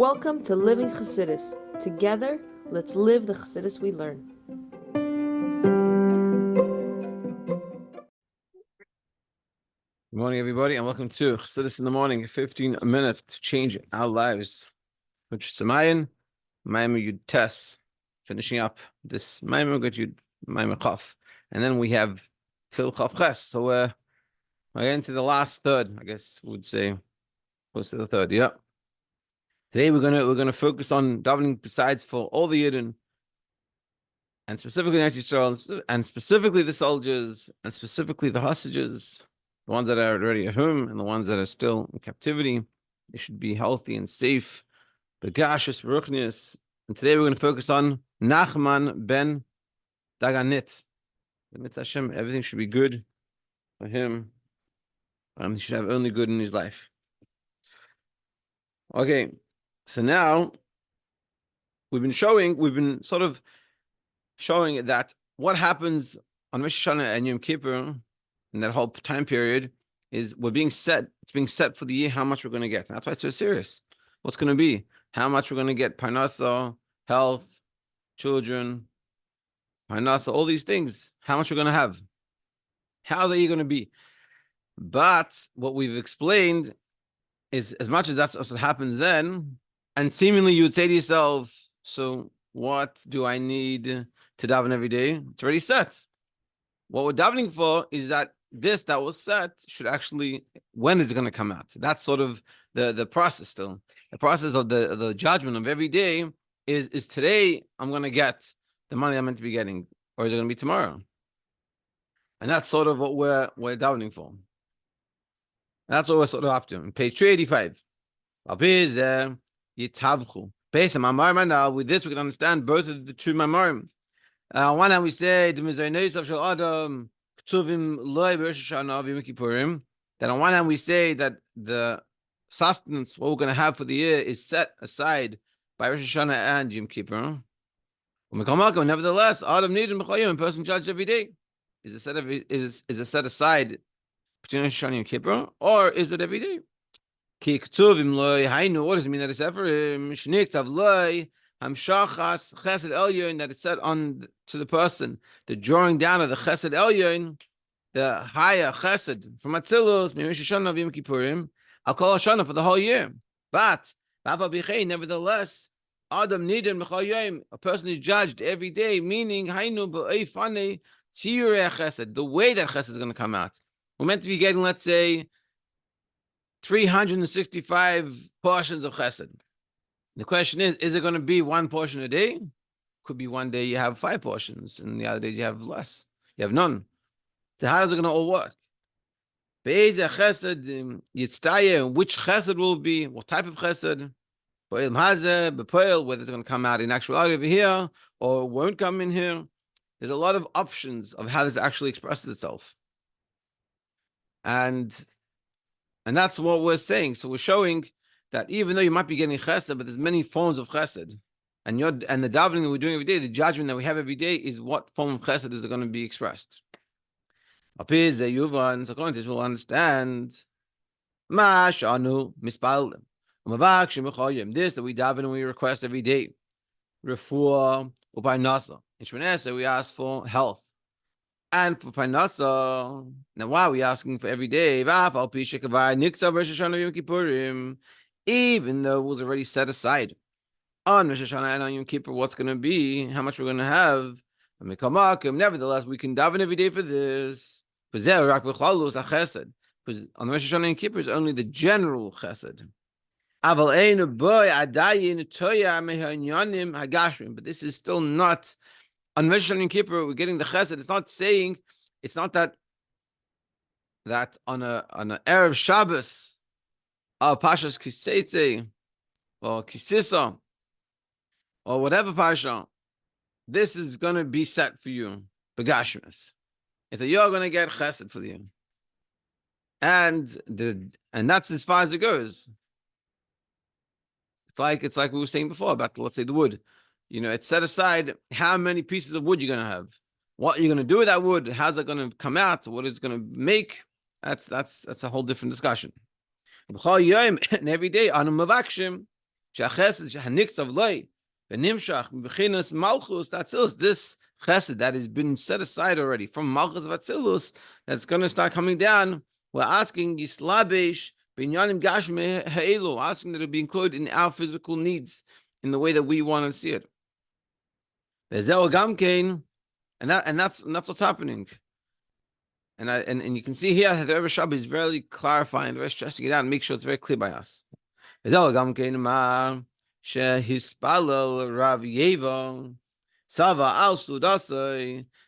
Welcome to Living Chassidus. Together, let's live the Chassidus we learn. Good morning, everybody, and welcome to Chassidus in the Morning, 15 minutes to change our lives. Which is Samayin, Maimah Yud Tes, finishing up this Maimah Yud Maimah Chaf. And then we have Til Chaf Ches. So we're into the last third, I guess we would say, close to the third, yeah. Today we're gonna focus on davening besides for all the yidden, and specifically Eretz Yisrael, and specifically the soldiers, and specifically the hostages. The ones that are already at home and the ones that are still in captivity, they should be healthy and safe. Begashus, Ruchnius. And today we're going to focus on Nachman ben Dayanit. Hashem, everything should be good for him. He should have only good in his life. Okay, so now we've been sort of showing that what happens on Rosh Hashanah and Yom Kippur in that whole time period is it's being set for the year how much we're going to get. And that's why it's so serious. What's going to be? How much we're going to get? Parnasa, health, children, parnasa, all these things. How much we're going to have? How are they going to be? But what we've explained is, as much as that's what happens then, and seemingly you would say to yourself, so what do I need to daven every day? It's already set. What we're davening for is that that was set should actually, when is it going to come out? That's sort of the process still. The process of the judgment of every day is today I'm going to get the money I'm meant to be getting, or is it going to be tomorrow? And that's sort of what we're davening for. And that's what we're sort of up to. In page 385. Based on Mamar now, with this we can understand both of the two Mamarim. On one hand we say that on one hand we say that the sustenance, what we're going to have for the year, is set aside by Rosh Hashanah and Yom Kippur. Nevertheless, Adam needed a person judged every day. Is it set aside between Rosh Hashanah and Yom Kippur, or is it every day? What does it mean that it's ever chesed elyon, that it's said on to the person, the drawing down of the chesed elyon, the higher chesed from Atzilus, Rosh Hashanah, Yom Kippurim, Al Kol Hashanah for the whole year. But nevertheless, Adam needed a person is judged every day, meaning the way that chesed is going to come out. We're meant to be getting, let's say, 365 portions of chesed. The question is it going to be one portion a day? Could be one day you have 5 portions, and the other days you have less. You have none. So how is it going to all work? Which chesed will be? What type of chesed? Whether it's going to come out in actuality over here or won't come in here. There's a lot of options of how this actually expresses itself. And that's what we're saying. So we're showing that even though you might be getting chesed, but there's many forms of chesed. And the davening that we're doing every day, the judgment that we have every day, is what form of chesed is going to be expressed. So according to this, we'll understand this, that we daven and we request every day. Refuah u'parnasa. In Shmoneh we ask for health. And for parnasa, now why are we asking for every day? Even though it was already set aside on Rosh Hashanah and on Yom Kippur, what's going to be, how much we're going to have. Nevertheless, we can daven every day for this. Because on Rosh Hashanah and Yom Kippur is only the general chesed. But this is still not. On Rosh Hashanah and Kippur, we're getting the chesed. It's not that on an Erev Shabbos of Pashas Kisetse or Kisisa or whatever Pasha, this is going to be set for you, Begashmis. It's that you're going to get chesed for you. And that's as far as it goes. It's like we were saying before about, let's say, the wood. It's set aside how many pieces of wood you're going to have. What you're going to do with that wood, how's it going to come out, what it's going to make, that's a whole different discussion. And every day, Shachesed shehanikzav loy v'nimshach b'chinas malchus atzilus. This chesed that has been set aside already from malchus of atzilus, that's going to start coming down. We're asking yislabesh b'inyanim gashmi ha'elu, asking that it be included in our physical needs in the way that we want to see it. V'zeu gamkein, and that's what's happening. And you can see here that the Rebbe Shab is very clarifying, very stressing it out, and make sure it's very clear by us. Now, according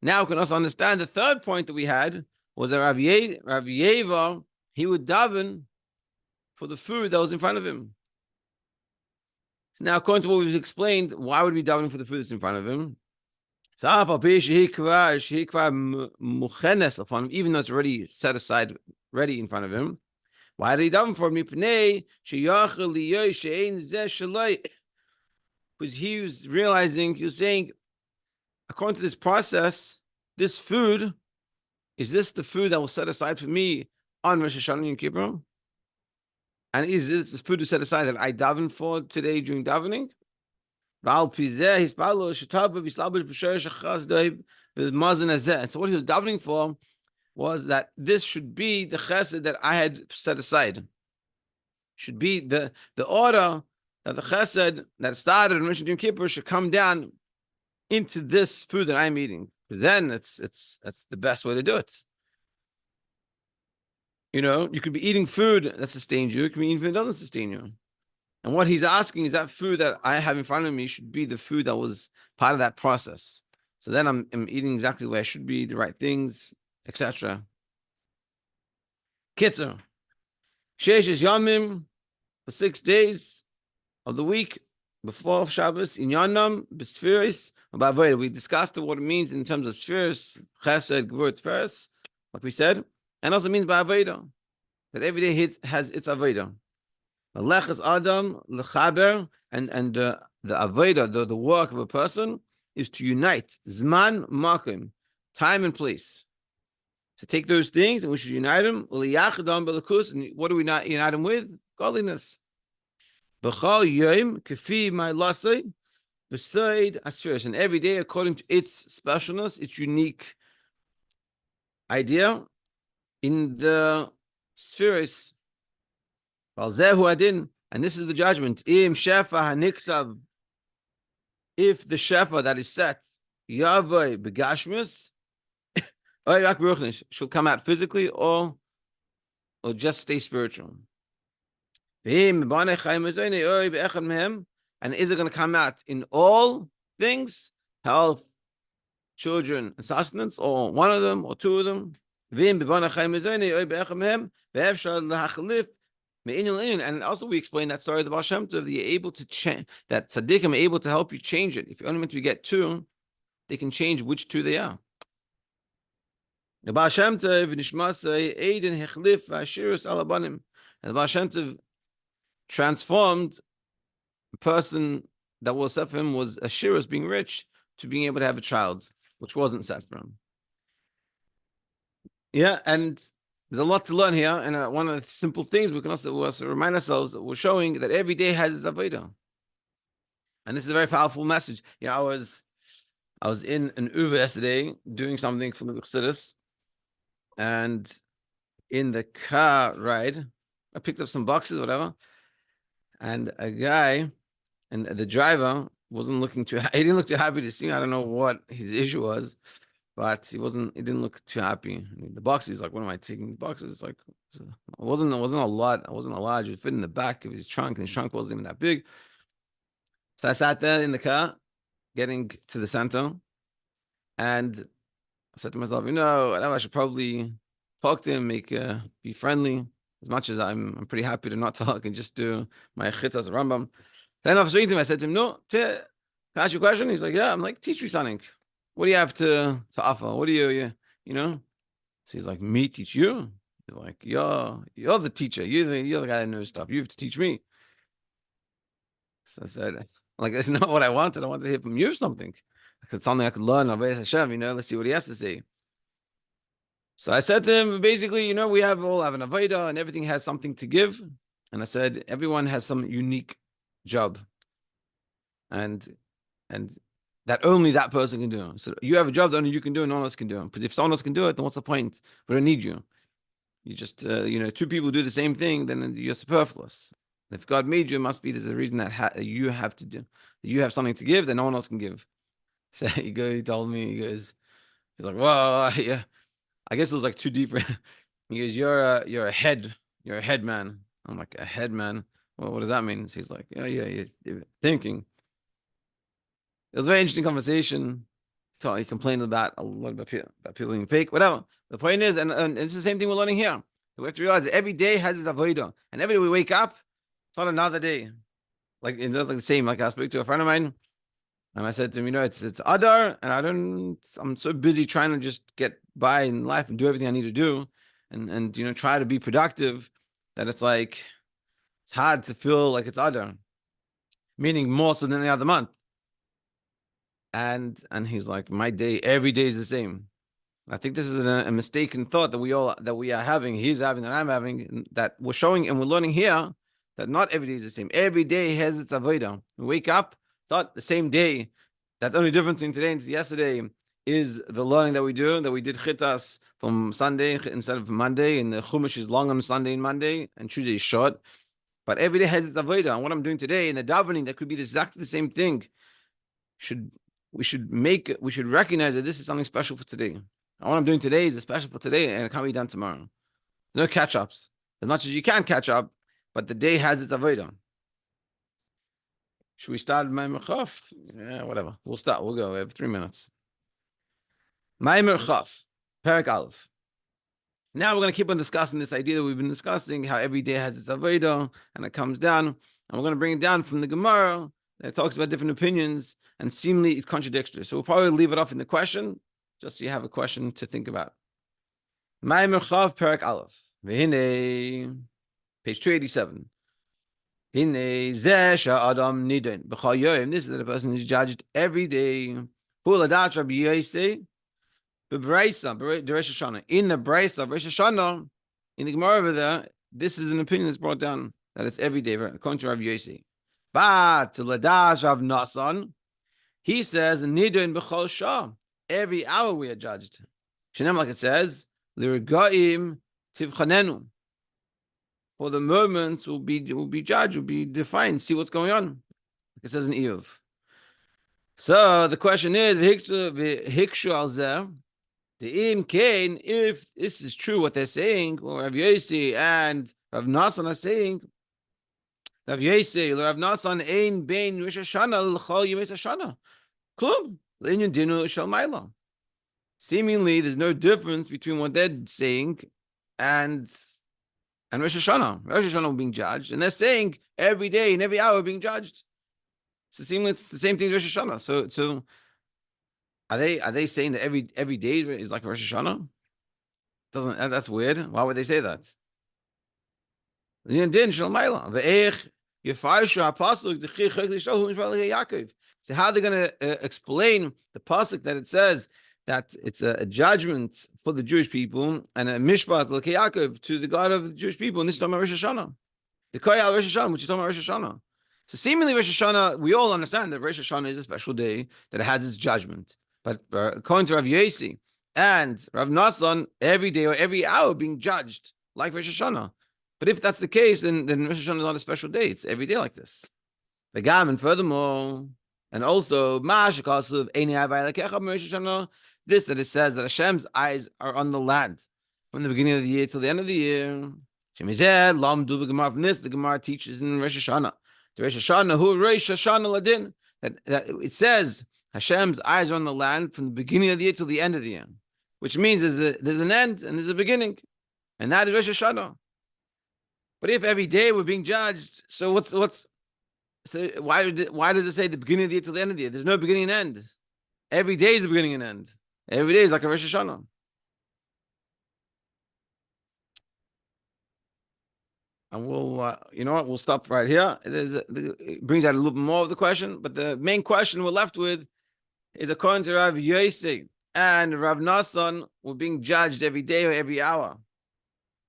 now can also understand the third point that we had was that Rav Yeva, he would daven for the food that was in front of him. Now, according to what we've explained, why would we daven for the food that's in front of him? Even though it's already set aside, ready in front of him. Why did he daven for me? Because he was realizing, he was saying, according to this process, this food, is this the food that was set aside for me on Rosh Hashanah and Yom Kippur? And is this food set aside that I daven for today during davening? And so what he was davening for was that this should be the chesed that I had set aside. Should be the order that the chesed that started in Rosh Yom Kippur should come down into this food that I'm eating. Because then that's the best way to do it. You know, you could be eating food that sustains you. You can be eating food that doesn't sustain you. And what he's asking is that food that I have in front of me should be the food that was part of that process. So then I'm eating exactly the way I should be, the right things, etc. Kitzer. Sheish Yamim, for 6 days of the week before Shabbos, in Yanam, B'Sfiris, Ba'avodah. We discussed what it means in terms of Sfiris, Chesed, Gvur, Tferes, like we said, and also means Ba'avodah, that every day has its Avodah. Lechas Adam, Lechaber, and the Avodah, the work of a person, is to unite Zman, Makim, time and place. To take those things and we should unite them. And what do we not unite them with? Godliness. And every day, according to its specialness, its unique idea in the spheres. And this is the judgment. If the shefa that is set, Yavai begashmus, should come out physically or just stay spiritual. And is it going to come out in all things? Health, children, and sustenance, or one of them, or two of them? And also we explain that story of the Baal Shem Tov, that you're able to change, that tzaddikim are able to help you change it. If you're only meant to get two, they can change which two they are. The Baal Shem Tov, Nishmasei, Eidin, Hechlif, Ashirus, Alabanim. And the Baal Shem Tov transformed a person that was set for him was a Ashirus, being rich, to being able to have a child, which wasn't set for him. Yeah, and there's a lot to learn here, and one of the simple things we can also remind ourselves that we're showing that every day has its avodah, and this is a very powerful message. You know, I was in an Uber yesterday doing something for the Chassidus, and in the car ride, I picked up some boxes, whatever, and a guy, and the driver wasn't looking too. He didn't look too happy to see me. I don't know what his issue was. But he didn't look too happy. I mean, the boxes, he's like, what am I taking the boxes? It's like, it wasn't a lot. It wasn't a large. It fit in the back of his trunk, and his trunk wasn't even that big. So I sat there in the car, getting to the center, and I said to myself, I should probably talk to him, be friendly, as much as I'm pretty happy to not talk and just do my chitas Rambam. Then after speaking to him, I said to him, no, can I ask you a question? He's like, yeah. I'm like, teach me something. What do you have to offer? What do you know? So he's like, me teach you? He's like, you're the teacher. You're the guy that knows stuff. You have to teach me. So I said, like, that's not what I wanted. I wanted to hear from you something. Something I could learn. Let's see what he has to say. So I said to him, basically, we all have an avodah and everything has something to give. And I said, everyone has some unique job, and that only that person can do. So you have a job that only you can do, and no one else can do it. But if someone else can do it, then what's the point? We don't need you. You just, two people do the same thing, then you're superfluous. If God made you, it must be there's a reason that you have to do. You have something to give that no one else can give. So he told me, he's like, well, yeah, I guess it was like too deep. He goes, you're a head man. I'm like, a head man? Well, what does that mean? So he's like, yeah, you're thinking. It was a very interesting conversation. So he complained about a lot about people being fake, whatever. The point is, and it's the same thing we're learning here. We have to realize that every day has its avodah, and every day we wake up, it's not another day. Like it's like the same. Like I spoke to a friend of mine, and I said to him, it's Adar, and I'm so busy trying to just get by in life and do everything I need to do, and try to be productive, that it's like it's hard to feel like it's Adar, meaning more so than any other month. And he's like, my day, every day is the same. I think this is a mistaken thought that we are having. He's having, that I'm having, that we're showing and we're learning here that not every day is the same. Every day has its avodah. We wake up, it's not the same day. That the only difference between today and yesterday is the learning that we do. That we did chitas from Sunday instead of Monday, and the chumash is long on Sunday and Monday, and Tuesday is short. But every day has its avodah. And what I'm doing today in the davening, that could be exactly the same thing. We should recognize that this is something special for today. And what I'm doing today is special for today, and it can't be done tomorrow. No catch-ups. As much as you can catch up, but the day has its avodah. Should we start Maimer Chaf? Yeah, whatever. We'll start. We'll go. We have 3 minutes. Maimer Chaf, Perek Aleph. Now we're going to keep on discussing this idea that we've been discussing, how every day has its avodah, and it comes down. And we're going to bring it down from the Gemara that talks about different opinions, and seemingly it contradicts it. So we'll probably leave it off in the question, just so you have a question to think about. Maimer Chav Perek Aleph. V'hinei, page 287. Hinei zeh she'adam nidon b'chol yom. This is that a person is judged every day. Hu ladat Rabbi Yosei b'braisa b'Rosh Hashanah. In the braisa of Rosh Hashanah, in the Gemara over there, this is an opinion that's brought down that it's every day, according to Rabbi Yosei. But to ladat Rav Nasan, he says nidon b'chol shah. Every hour we are judged. Shenem, like it says, l'regaim tivchanenu. For the moments will be judged, will be defined, see what's going on. Like it says in Eov. So the question is, v'hikshu al zeh, the im kain, if this is true what they're saying, or Rav Yossi and Rav Nasan are saying, Rav Yossi, Rav Nasan ein bein Rosh Hashanah l'chol yemei Hashanah. Klum, l'inyan dinu shel ma'ila. Seemingly, there's no difference between what they're saying and Rosh Hashanah. Rosh Hashanah being judged, and they're saying every day and every hour being judged. So seemingly, it's the same thing as Rosh Hashanah. So are they saying that every day is like Rosh Hashanah? That's weird. Why would they say that? So how are they going to explain the pasuk that it says that it's a judgment for the Jewish people and a mishpat like Yaakov to the God of the Jewish people, and this is talking about Rosh Hashanah, the Koyal Rosh Hashanah, which is talking about Rosh Hashanah. So seemingly Rosh Hashanah, we all understand that Rosh Hashanah is a special day that has its judgment. But according to Rav Yossi and Rav Nasan, every day or every hour being judged like Rosh Hashanah. But if that's the case, then Rosh Hashanah is not a special day; it's every day like this. And furthermore, and also this that it says that Hashem's eyes are on the land from the beginning of the year till the end of the year. From this, the Gemara teaches in Rosh Hashanah. The Rosh Hashanah, who Rosh Hashanah Ladin, that it says Hashem's eyes are on the land from the beginning of the year till the end of the year, which means there's an end and there's a beginning, and that is Rosh Hashanah. But if every day we're being judged, so so why does it say the beginning of the year till the end of the year? There's no beginning and end. Every day is the beginning and end. Every day is like a Rosh Hashanah. And we'll, we'll stop right here. It brings out a little bit more of the question, but the main question we're left with is according to Rav Yossi and Rav Nasan, we're being judged every day or every hour.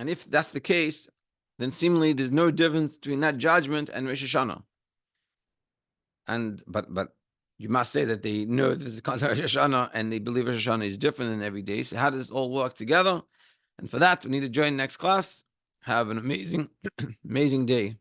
And if that's the case, then seemingly there's no difference between that judgment and Rosh Hashanah. but you must say that they know this is considered Rosh Hashanah and they believe Rosh Hashanah is different than every day. So how does this all work together? And for that, we need to join next class. Have an amazing, amazing day.